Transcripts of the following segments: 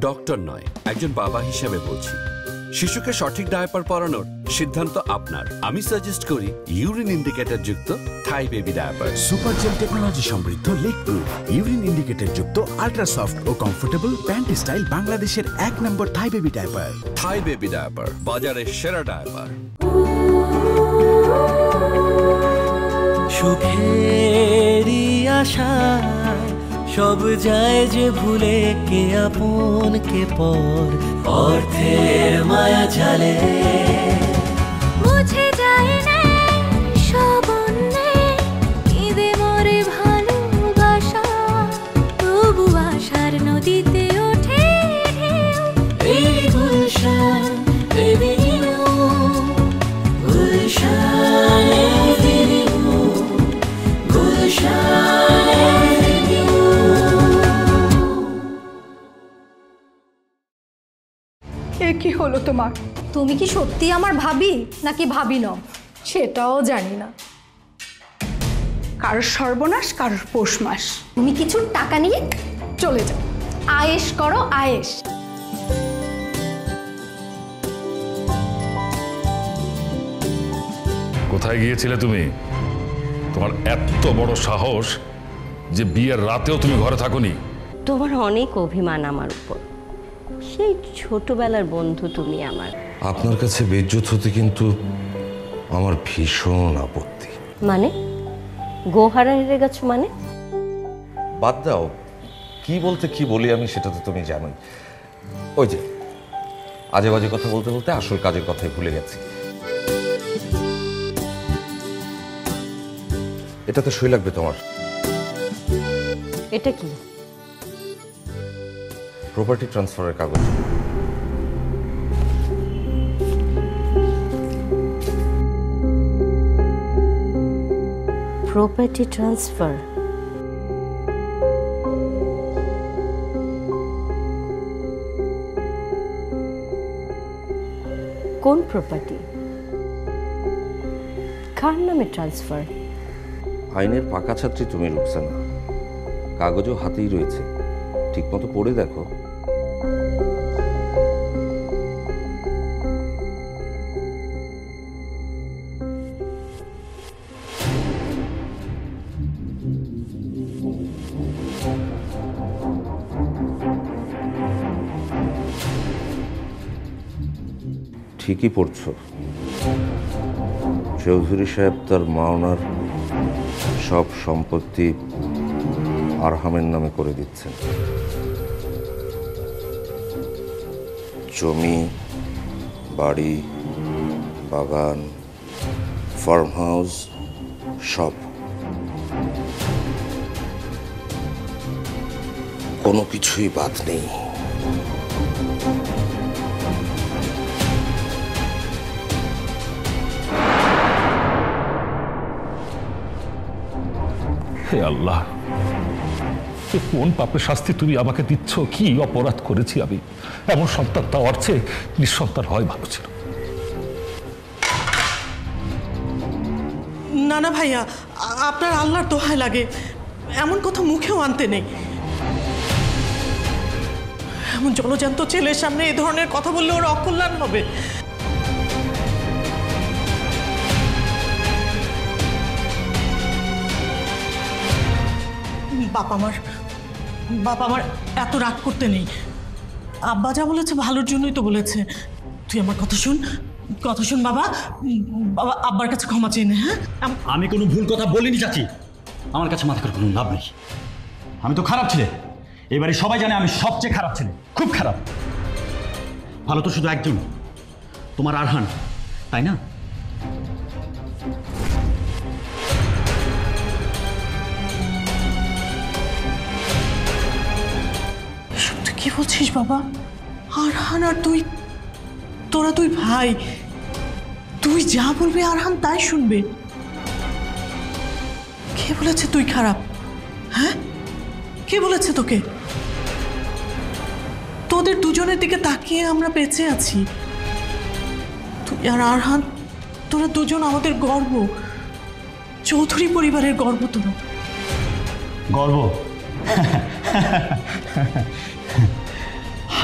Doctor নয়, একজন বাবা হিসেবে বলছি। শিশুকে সঠিক ডায়াপার পরানোর সিদ্ধান্ত আপনার। আমি সাজেস্ট করি ইউরিন ইন্ডিকেটর যুক্ত Thai baby diaper. Super gel technology সমৃদ্ধ লেক প্রুফ ইউরিন ইন্ডিকেটর যুক্ত আল্ট্রা সফট ও কমফোর্টেবল প্যান্টি স্টাইল বাংলাদেশের 1 number Thai baby diaper. Thai baby diaper, বাজারের সেরা ডায়াপার। সুখেরই আশায় সব যায় যে ভুলে, কে আপন কে পর, অর্থের মায়া জালে মুছে যায় না সব অন্যায়, ঈদে মরে ভালোবাসা, তবু আশার নদীতে ওঠে এই Gulshan avenue, Gulshan avenue, Gulshan avenue. এ কি হলো তোমার? তুমি কি সত্যি আমার ভাবি নাকি ভাবি নও সেটাও জানি না। কারোর সর্বনাশ, কারোর পৌষ মাস। তুমি কিছু টাকা নিয়ে চলে যাও, আয়েশ করো আয়েশ। কোথায় গিয়েছিলে তুমি? তোমার এত বড় সাহস যে বিয়ের রাতেও তুমি ঘরে থাকোনি? তোমার অনেক অভিমান আমার উপর, সেই ছোটবেলার বন্ধু তুমি আমার। আপনার কাছে বেজ্জত হতে কিন্তু আমার ভীষণ আপত্তি। মানে গোহারা হেরে গেছো মানে? বাদ দাও, কি বলতে কি বলি আমি সেটা তো তুমি জানোই। ওই যে আজে বাজে কথা বলতে বলতে আসল কাজের কথাই ভুলে গেছি। এটাতে সই লাগবে তোমার। এটা কি? প্রপার্টি ট্রান্সফারের কাগজ। Property transfer? কোন প্রপার্টি? কার নামে ট্রান্সফার? আইনের পাকা ছাত্রী তুমি রুকসানা, কাগজও হাতেই রয়েছে, ঠিক মতো পড়ে দেখো। ঠিকই পড়ছো। চৌধুরী সাহেব তার মাওনার সব সম্পত্তি আরহামের নামে করে দিচ্ছেন। জমি, বাড়ি, বাগান, ফার্ম হাউস সব। কোনো কিছুই বাদ নেই। হে আল্লাহ, কোন পাপের শাস্তি তুমি আমাকে দিচ্ছ? কি অপরাধ করেছি আমি? এমন সন্তান তা অর্থে নিঃসন্তান হয় ভালো ছিল। না না ভাইয়া, আপনার আল্লাহর দোহাই লাগে, এমন কথা মুখেও আনতে নেই। এমন জলজান্ত ছেলের সামনে এই ধরনের কথা বললে ওর অকল্যাণ হবে। বাবা আমার এত রাগ করতে নেই। আব্বা যা বলেছে ভালোর জন্যই তো বলেছে। তুই আমার কথা শুন বাবা। বাবা আব্বার কাছে ক্ষমা চেয়ে নে। হ্যাঁ, আমি কোনো ভুল কথা বলিনি চাচি, আমার কাছে মাথা করে কোনো লাভ নেই। আমি তো খারাপ ছেলে, এবারে সবাই জানে আমি সবচেয়ে খারাপ ছেলে, খুব খারাপ। ভালো তো শুধু একজন, তোমার আরহান, তাই না? তুই কি বলছিস বাবা? আরহান আর তোরা দুই ভাই, তুই যা বলবি আরহান তাই শুনবে। কে বলেছে তুই খারাপ? হ্যাঁ, কে বলেছে তোকে? তোদের দুজনের দিকে তাকিয়ে আমরা বেঁচে আছি। তুই আর আরহান, তোরা দুজন আমাদের গর্ব, চৌধুরী পরিবারের গর্ব। তোরা গর্ব?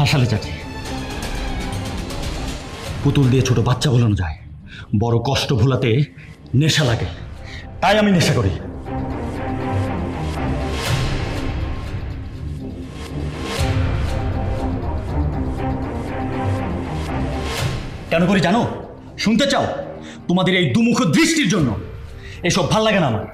হাসালে চাচি, পুতুল দিয়ে ছোট বাচ্চা ভোলানো যায়, বড় কষ্ট ভোলাতে নেশা লাগে, তাই আমি নেশা করি। কেন করি জানো? শুনতে চাও? তোমাদের এই দুমুখ দৃষ্টির জন্য। এসব ভাল লাগে না আমার।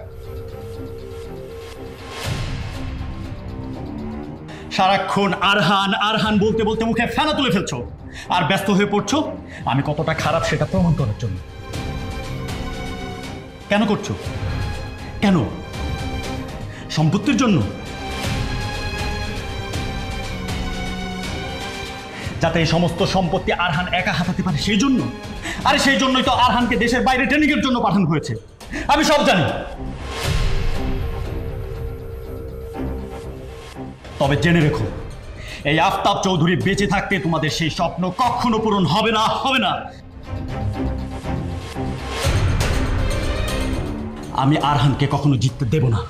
সারাক্ষণ আরহান আরহান বলতে বলতে মুখে ফেনা তুলে ফেলছো, আর ব্যস্ত হয়ে পড়ছো আমি কতটা খারাপ সেটা প্রমাণ করার জন্য। কেন করছো? কেন? সম্পত্তির জন্য? যাতে এই সমস্ত সম্পত্তি আরহান একা হাতাতে পারে সেই জন্য? আরে সেই জন্যই তো আরহানকে দেশের বাইরে ট্রেনিং এর জন্য পাঠানো হয়েছে। আমি সব জানি। তবে জেনে রেখো, এই আফতাব চৌধুরী বেঁচে থাকতে তোমাদের সেই স্বপ্ন কখনো পূরণ হবে না, হবে না। আমি আরহানকে কখনো জিততে দেব না,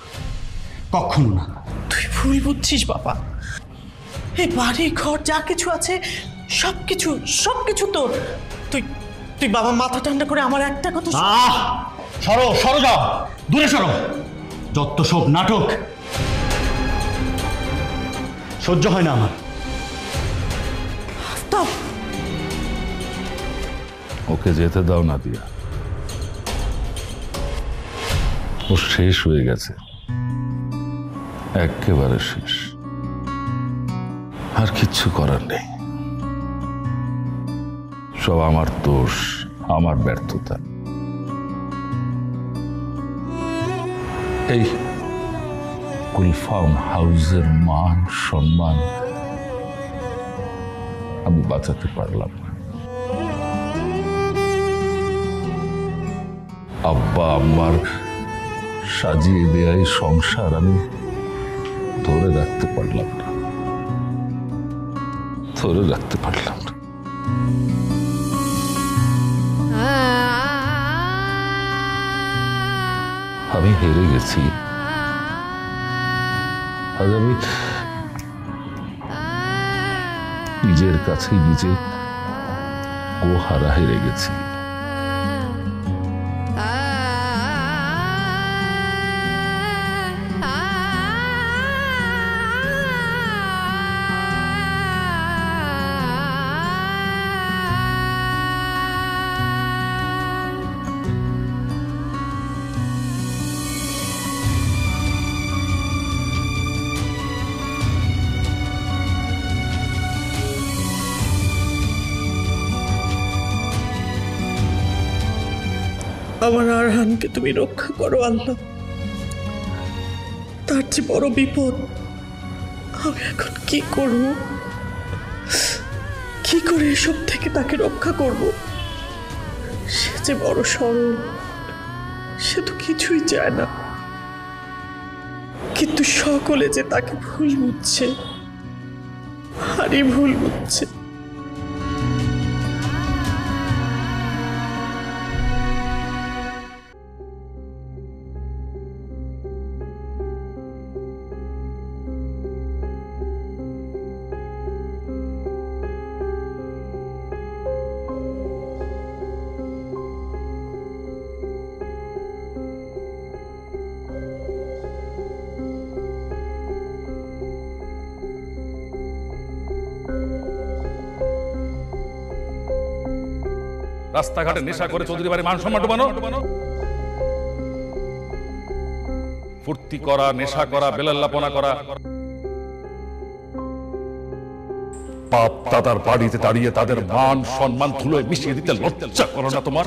কখনো না। তুই ভুল বুঝছিস বাবা। এই বাড়ি ঘর যা কিছু আছে সবকিছু তোর। তুই বাবা মাথা ঠান্ডা করে আমার একটা কথা সরো সরো, যাও দূরে সরো। যত সব নাটক সহ্য হয় না আমার। ওকে যেতে দাও না দিয়া, ও শেষ হয়ে গেছে, একেবারে শেষ, আর কিচ্ছু করার নেই। সব আমার দোষ, আমার ব্যর্থতা। এই কুলফার্ম হাউসের মান সম্মান আমি বাঁচাতে পারলাম না। আব্বা আম্মার সাজিয়ে দেয়া এই সংসার আমি ধরে রাখতে পারলাম না, ধরে রাখতে পারলাম না। আমি হেরে গেছি। আজ আমি নিজের কাছে নিজে গোহারা হেরে গেছি। আমার আরহানকে তুমি রক্ষা করো আল্লাহ। তার যে বড় বিপদ। আমি এখন কি করব? কি করে এসব থেকে তাকে রক্ষা করব? সে যে বড় সরল, সে তো কিছুই চায় না, কিন্তু সকলে যে তাকে ভুল বুঝছে, ভারী ভুল বুঝছে। রাস্তাঘাটে নেশা করে চৌধুরী বাড়ি মান সম্মান ডুবানো, ফুর্তি করা, নেশা করা, বেলাল্লাপনা করা, বাপ দাদার বাড়িতে দাঁড়িয়ে তাদের মান সম্মান ধুলোয় মিশিয়ে দিতে লজ্জা করো না তোমার?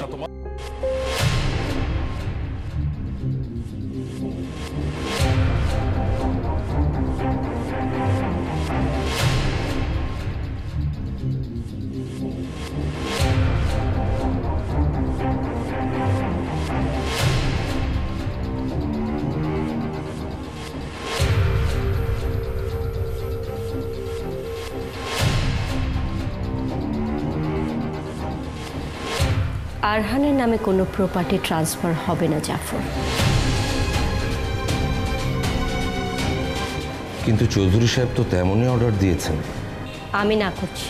আরহানের নামে কোনো প্রপার্টি ট্রান্সফার হবে না জাফর। কিন্তু চৌধুরী সাহেব তো তেমনই অর্ডার দিয়েছেন। আমি না করছি।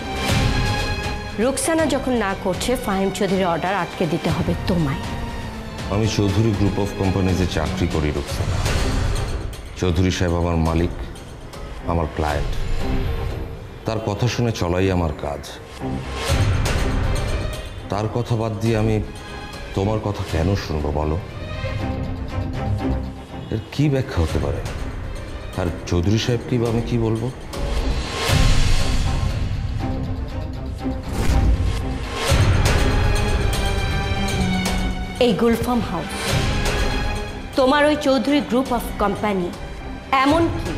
রুকসানা যখন না করছে, ফাহিম চৌধুরীর অর্ডার আটকে দিতে হবে তোমায়। আমি চৌধুরী গ্রুপ অফ কোম্পানিজে চাকরি করি রুকসানা। চৌধুরী সাহেব আমার মালিক, আমার ক্লায়েন্ট। তার কথা শুনে চলাই আমার কাজ। তার কথা বাদ দিয়ে আমি তোমার কথা কেন শুনবো বলো? এর কি ব্যাখ্যা হতে পারে? আর চৌধুরী সাহেবকে বা আমি কি বলবো? এই গুলফাম হাউস, তোমার ওই চৌধুরী গ্রুপ অফ কোম্পানি, এমনকি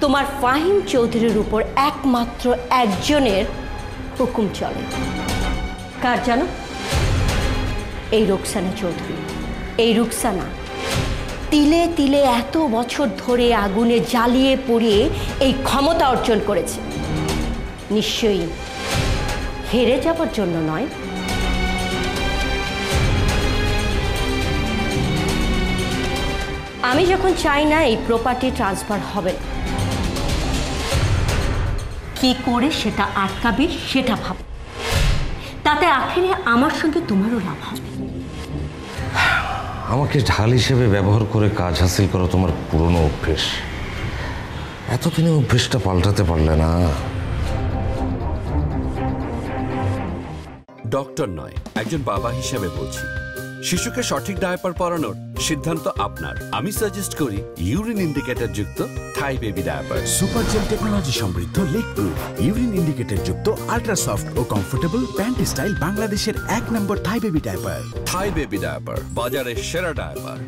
তোমার ফাহিম চৌধুরীর উপর একমাত্র একজনের হুকুম চলে। কার জানো? এই রুকসানা চৌধুরী। এই রুকসানা তিলে তিলে এত বছর ধরে আগুনে জ্বালিয়ে পুড়িয়ে এই ক্ষমতা অর্জন করেছে। নিশ্চয়ই হেরে যাবার জন্য নয়। আমি যখন চাই না এই প্রপার্টি ট্রান্সফার হবে, কি করে সেটা আটকাবে সেটা ভাবো। তাতে আখেরে আমার সঙ্গে তোমারও লাভ হবে। আমাকে ঢাল হিসেবে ব্যবহার করে কাজ হাসিল করা তোমার পুরনো অভ্যেস। এতদিনে অভ্যেসটা পাল্টাতে পারলে না। ডক্টর নয়, একজন বাবা হিসেবে বলছি, শিশুকে সঠিক ডায়াপার পরানোর সিদ্ধান্ত আপনার। আমি সাজেস্ট করি ইউরিন ইন্ডিকেটর যুক্ত Thai baby diaper. Super gel technology সমৃদ্ধ লেক প্রুফ ইউরিন ইন্ডিকেটর যুক্ত আল্ট্রা সফট ও কমফোর্টেবল প্যান্ট স্টাইল বাংলাদেশের 1 number Thai baby diaper. Thai baby diaper, বাজারের সেরা ডায়াপার।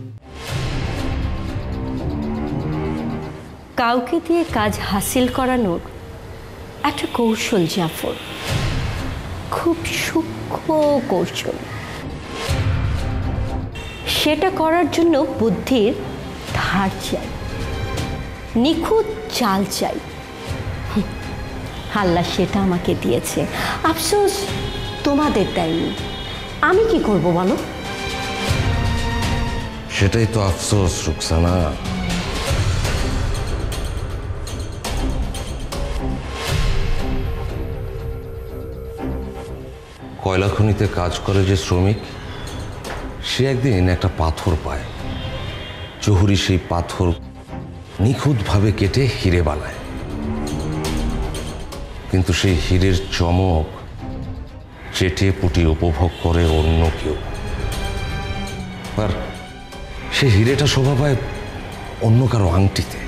কাউকে দিয়ে কাজ হাসিল করানোর একটা কৌশল জাফর, খুব সূক্ষ্ম কৌশল। সেটা করার জন্য বুদ্ধির ধার চাই, নিখুঁত চাল চাই। আল্লাহ সেটা আমাকে দিয়েছে, আফসোস তোমাদের দেয়নি। আমি কি করব বলো? সেটাই তো আফসোস রুকসানা। কয়লা খনিতে কাজ করে যে শ্রমিক, সে একদিন একটা পাথর পায়। জহুরি সেই পাথর নিখুঁতভাবে কেটে হিরে বানায়, কিন্তু সেই হীরের চমক চেটে পুটি উপভোগ করে অন্য কেউ। আর সেই হিরেটা শোভা পায় অন্য কারো আংটিতে।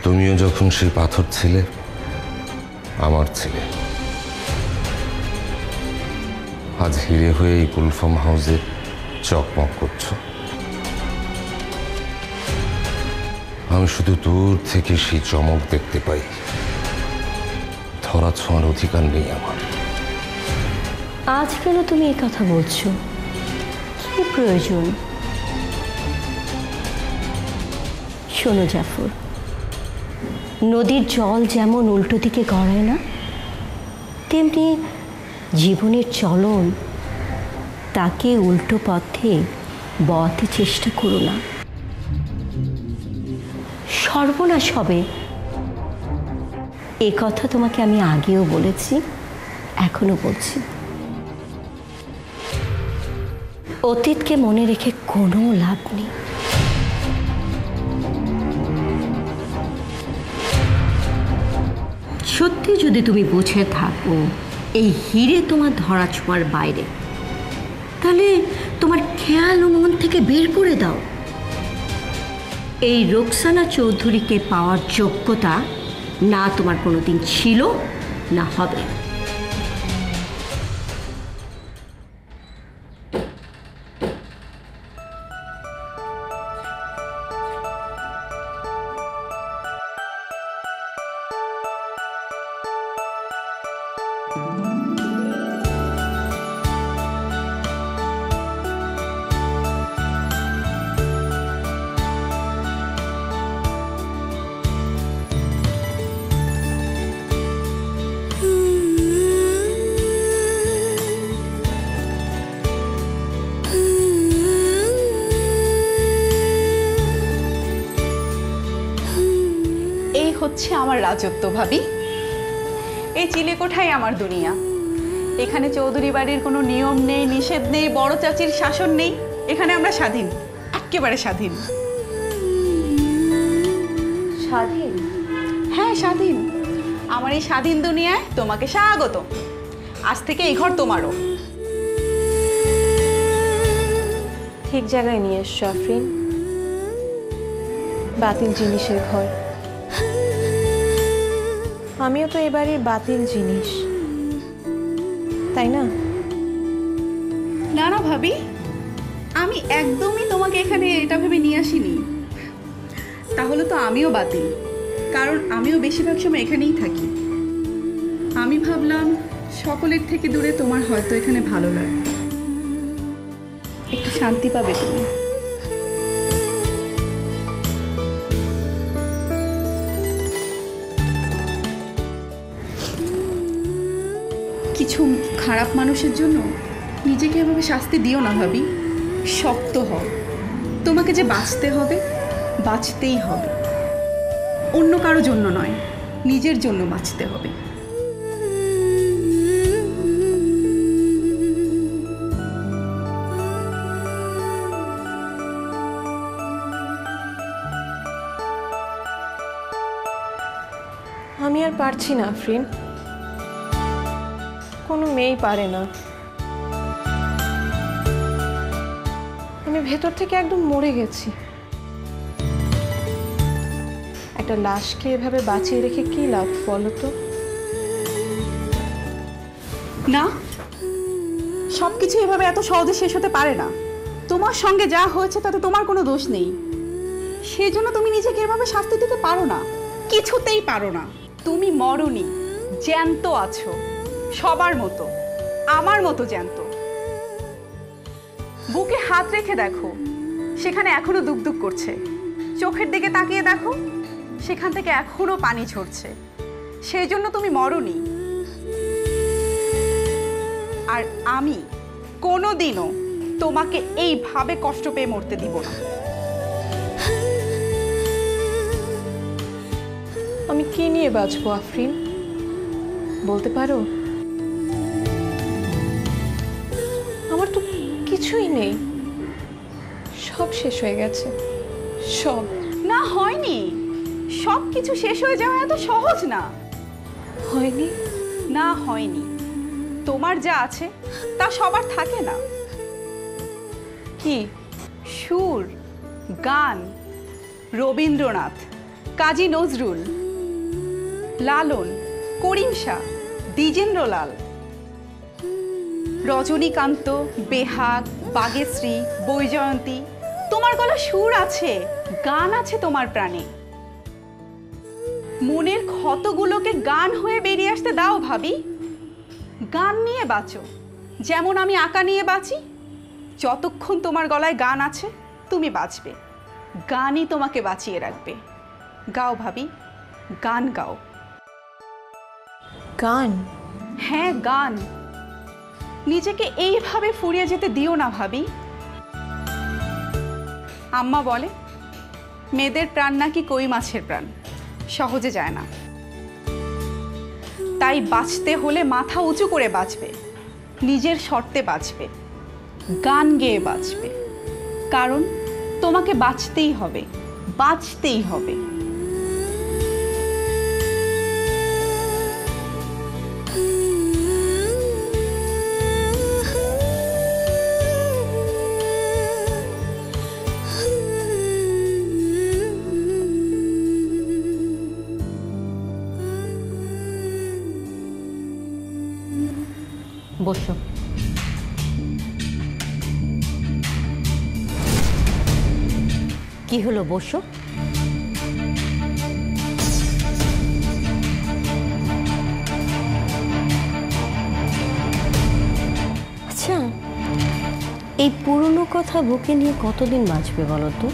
তুমিও যখন সেই পাথর ছিলে, আমার ছিলে। আজ হিরে হয়ে এই গুলফাম হাউসে চকমক করছো। আমি শুধু দূর থেকে সেই চমক দেখতে পাই। ধরা ছোঁয়ার অধিকার নেই আমার। আজ কেন তুমি এই কথা বলছো? কি প্রয়োজন? শোনো জাফর, নদীর জল যেমন উল্টো দিকে গড়ায় না, তেমনি জীবনের চলন তাকে উল্টো পথে বওয়াতে চেষ্টা করো না, সর্বনাশ হবে। এ কথা তোমাকে আমি আগেও বলেছি, এখনো বলছি। অতীতকে মনে রেখে কোনো লাভ নেই। সত্যি যদি তুমি বুঝে থাকো এই হিরে তোমার ধরা ছোঁয়ার বাইরে, তাহলে তোমার খেয়াল ও মন থেকে বের করে দাও। এই রুকসানা চৌধুরীকে পাওয়ার যোগ্যতা না তোমার কোনোদিন ছিল, না হবে। হচ্ছে আমার রাজত্ব ভাবি। এই চিলেকোঠাই আমার দুনিয়া। এখানে চৌধুরী বাড়ির কোনো নিয়ম নেই, নিষেধ নেই, বড় চাচির শাসন নেই। এখানে আমরা স্বাধীন, একেবারে স্বাধীন। স্বাধীন? হ্যাঁ স্বাধীন। আমার এই স্বাধীন দুনিয়ায় তোমাকে স্বাগত। আজ থেকে এই ঘর তোমারও। ঠিক জায়গায় নিয়ে এসছো আফরিন। বাতিল জিনিসের ঘর। আমিও তো এবারে বাতিল জিনিস, তাই না? না না ভাবি, আমি একদমই তোমাকে এখানে এটা ভেবে নিয়ে আসিনি। তাহলে তো আমিও বাতিল, কারণ আমিও বেশিরভাগ সময় এখানেই থাকি। আমি ভাবলাম সকলের থেকে দূরে তোমার হয়তো এখানে ভালো লাগে, একটু শান্তি পাবে তুমি। কিছু খারাপ মানুষের জন্য নিজেকে এভাবে শাস্তি দিও না ভাবি। শক্ত হও। তোমাকে যে বাঁচতে হবে, বাঁচতেই হবে। অন্য কারো জন্য নয়, নিজের জন্য বাঁচতে হবে। আমি আর পারছি না আফরিন। কোনো মেয়েই পারে না। আমি ভেতর থেকে একদম মরে গেছি। একটা লাশকে এভাবে বাঁচিয়ে রেখে কি লাভ বলো তো? না, সবকিছু এভাবে এত সহজে শেষ হতে পারে না। তোমার সঙ্গে যা হয়েছে তাতে তোমার কোনো দোষ নেই। সেজন্য তুমি নিজেকে এভাবে শাস্তি দিতে পারো না, কিছুতেই পারো না। তুমি মরনি, জ্যান্ত আছো, সবার মতো, আমার মতো জ্যান্ত। বুকে হাত রেখে দেখো, সেখানে এখনো দুকদুক করছে। চোখের দিকে তাকিয়ে দেখো, সেখান থেকে এখনো পানি ঝরছে। সেই জন্য তুমি মরনি। আর আমি কোনোদিনও তোমাকে এইভাবে কষ্ট পেয়ে মরতে দিব না। আমি কি নিয়ে বাঁচবো আফরিন, বলতে পারো? আমার তো কিছুই নেই, সব শেষ হয়ে গেছে। সব না, হয়নি। সব কিছু শেষ হয়ে যাওয়া এত সহজ না। হয়নি? না, হয়নি। তোমার যা আছে তা সবার থাকে না। কি? সুর, গান, রবীন্দ্রনাথ, কাজী নজরুল, লালন, করিম শাহ, দ্বিজেন্দ্রলাল, রজনীকান্ত, বেহাগ, বাগেশ্রী, বৈজয়ন্তী। তোমার গলা সুর আছে, গান আছে তোমার প্রাণে। মনের ক্ষতগুলোকে গান হয়ে বেরিয়ে আসতে দাও ভাবি। গান নিয়ে বাঁচো, যেমন আমি আঁকা নিয়ে বাঁচি। যতক্ষণ তোমার গলায় গান আছে তুমি বাঁচবে, গানই তোমাকে বাঁচিয়ে রাখবে। গাও ভাবি, গান গাও। গান? হ্যাঁ, গান। নিজেকে এইভাবে ফুরিয়ে যেতে দিও না ভাবি। আম্মা বলে মেয়েদের প্রাণ নাকি কই মাছের প্রাণ, সহজে যায় না। তাই বাঁচতে হলে মাথা উঁচু করে বাঁচবে, নিজের শর্তে বাঁচবে, গান গেয়ে বাঁচবে। কারণ তোমাকে বাঁচতেই হবে, বাঁচতেই হবে। বসো। কি হলো, বসো। আচ্ছা, এই পুরনো কথা বুকে নিয়ে কতদিন বাঁচবে বলো তো?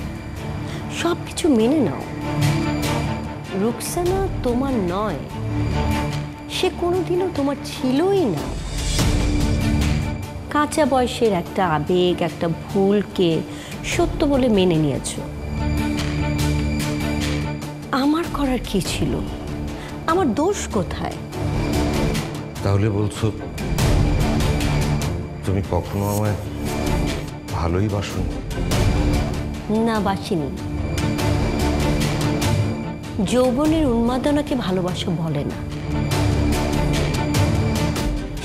সব কিছু মেনে নাও। রুকসানা তোমার নয়, সে কোনোদিনও তোমার ছিলই না। কাঁচা বয়সের একটা আবেগ, একটা ভুলকে সত্য বলে মেনে নিয়েছো। আমার করার কি ছিল? আমার দোষ কোথায়? তাহলে বলছো তুমি কখনো আমায় ভালোই বাসোনি? না, বাসিনি। যৌবনের উন্মাদনাকে ভালোবাসা বলে না।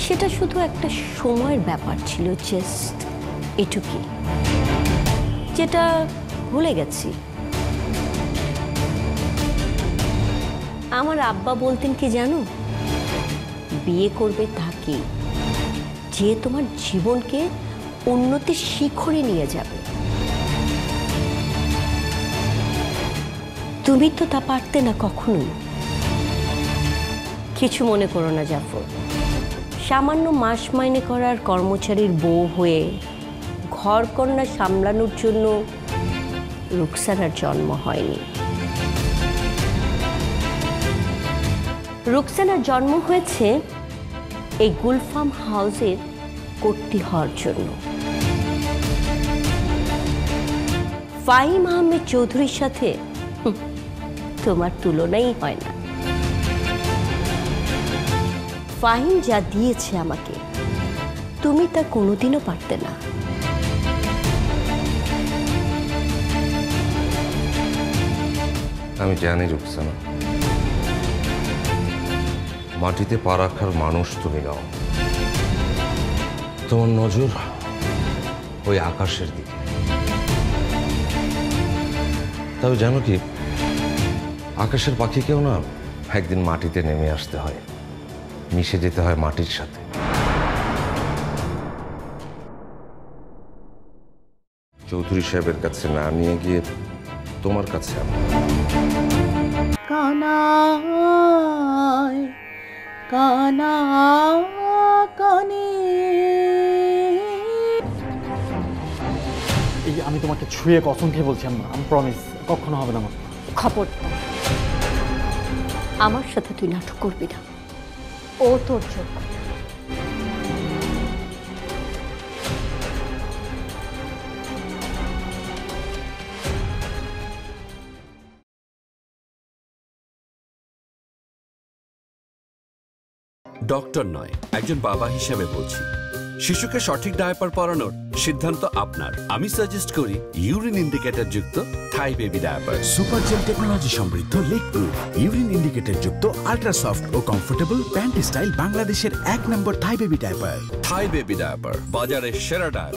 সেটা শুধু একটা সময়ের ব্যাপার ছিল, জাস্ট এটুকুই, যেটা ভুলে গেছি। আমার আব্বা বলতেন কি জানো, বিয়ে করবে তাকে যে তোমার জীবনকে উন্নতির শিখরে নিয়ে যাবে। তুমি তো তা পারতে না কখনোই। কিছু মনে করো না জাফর, সামান্য মাস মাইনে করার কর্মচারীর বউ হয়ে ঘরকন্যা সামলানোর জন্য রুকসানার জন্ম হয়নি। রুকসানার জন্ম হয়েছে এই গুলফাম হাউসের কর্ত্রী হওয়ার জন্য। ফাহিম আহমেদ চৌধুরীর সাথে তোমার তুলনাই হয় না। ফাহিম যা দিয়েছে আমাকে, তুমি তা কোনোদিনও পারতে না। আমি জানি রুকসানা, মাটিতে পা রাখার মানুষ তুমি নাও। তোমার নজর ওই আকাশের দিকে। তবে জানো কি, আকাশের পাখিকেও না একদিন মাটিতে নেমে আসতে হয়, মিশে যেতে হয় মাটির সাথে। চৌধুরী সাহেবের কাছে না নিয়ে গিয়ে তোমার কাছে কানায় কানা কানে। এই আমি তোমাকে ছুঁয়ে কসম খেয়ে বলছি, আমি প্রমিস কখনো হবে না। আমার খবর আমার সাথে তুই নাটক করবি না, ও তোর যোগ্য। ডক্টর নয়, একজন বাবা হিসেবে বলছি, শিশুকে সঠিক ডায়াপার পরানোর সিদ্ধান্ত আপনার। আমি সাজেস্ট করি ইউরিন ইন্ডিকেটর যুক্ত Thai baby diaper. Super gel technology সমৃদ্ধ লেক প্রুফ ইউরিন ইন্ডিকেটর যুক্ত আল্ট্রা সফট ও কমফোর্টেবল প্যান্ট স্টাইল বাংলাদেশের 1 number Thai baby diaper. Thai baby diaper, বাজারের সেরা ডায়াপার।